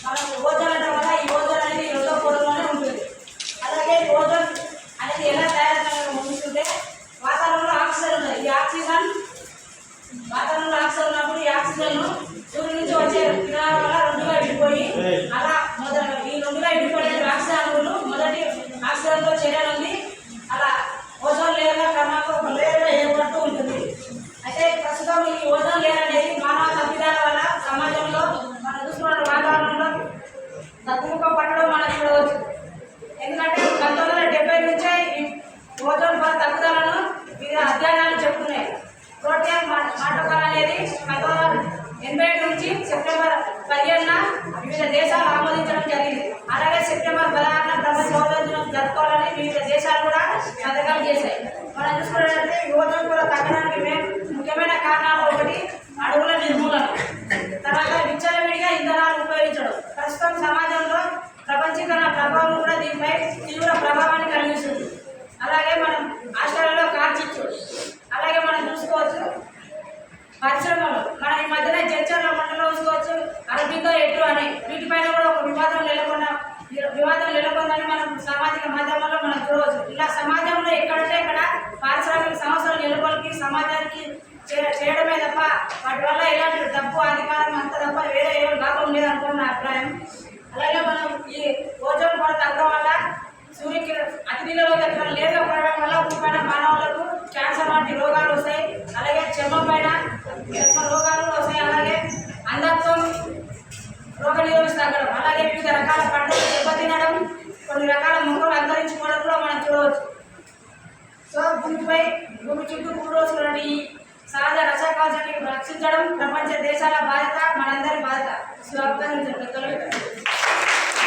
మనం ఓజోన్ అనడం వల్ల ఈ ఓజోన్ అనేది రెండో పొరలోనే ఉంటుంది. అలాగే ఈ ఓజోన్ అనేది ఎలా తయారు ముందుంటే వాతావరణంలో ఆక్సిజన్ ఉంది. ఈ ఆక్సిజన్ వాతావరణంలో ఆక్సిజన్ ఉన్నప్పుడు ఈ ఆక్సిజన్ సూర్యుడి నుంచి వచ్చే కిరణాల వల్ల రెండుగా విడిపోయి అలా ఈ రెండుగా విడిపోయిన ఆక్సిజన్ అణువులు మొదటి ఆక్సిజన్తో చేరనుంది. అలా ఓజోన్ లేయర్గా క్రమంగా ఒక లేయర్గా ఏర్పడుతూ ఉంటుంది. అయితే ప్రస్తుతం ఈ ఓజోన్ లేయర్ అనేది మానవ తప్పిదాల వల్ల సమాజంలో మన చూసుకున్న వాతావరణంలో తగ్గుముఖం పట్టడం మనం చూడవచ్చు. ఎందుకంటే 1970 నుంచే ఈ ఓజోన్ పొర తగ్గుదలను వివిధ అధ్యయనాలు చెబుతున్నాయి. ప్రోటియం ప్రోటోకాల్ అనేది 1987 నుంచి సెప్టెంబర్ 15న వివిధ దేశాలు ఆమోదించడం జరిగింది. అలాగే సెప్టెంబర్ 16న ప్రపంచ ఓజోన్ దినం జరుపుకోవాలని వివిధ దేశాలు కూడా సంతకాలు చేశాయి. మనం చూసుకున్నట్లయితే ఈ ఓజోన్ పొర తగ్గడానికి ముఖ్యమైన కారణాలు ఒకటి అడవుల నిర్మూలన, తర్వాత విచ్చలవిడిగా ఇంధనాలు ఉపయోగించడం. ప్రస్తుతం సమాజంలో ప్రపంచీకరణ ప్రభావం కూడా దీనిపై తీవ్ర ప్రభావాన్ని కలిగిస్తుంది. అలాగే మనం ఆస్ట్రేలియాలో కార్చిచ్చు, అలాగే మనం చూసుకోవచ్చు పరిశ్రమలు మనం ఈ మధ్యన చర్చల్లో మండలంలో చూసుకోవచ్చు అరబిందో ఎట్లు అని వీటిపైన కూడా ఒక వివాదం నెలకొందని మనం సామాజిక మాధ్యమాల్లో మనం చూడవచ్చు. ఇలా సమాజంలో ఎక్కడంటే ఇక్కడ పారిశ్రామిక సంస్థలు నెలకొల్పి సమాజానికి చేయడమే తప్ప వాటి వల్ల ఎలాంటి డబ్బు అధికారం అంత తప్ప వేరే ఏమో లాభం లేదనుకున్న నా అభిప్రాయం. అలాగే మనం ఈ ఓజోన్ పొర తగ్గడం వల్ల సూర్యకి అతిథిలో దగ్గర లేక పడడం వల్ల ముఖ్యమైన మానవులకు క్యాన్సర్ వంటి రోగాలు వస్తాయి. అలాగే చర్మ రోగాలు వస్తాయి. అలాగే అంధత్వం, రోగ నిరోధక తగ్గడం, అలాగే వివిధ రకాల పంటలు దెబ్బతినడం, కొన్ని రకాల మొక్కలు అంతరించుకోవడం కూడా మనం చూడవచ్చు. సో భూమి చుట్టూ కూడవలసిన సహజ రసకవచాన్ని రక్షించడం ప్రపంచ దేశాల బాధ్యత, మనందరి బాధ్యత.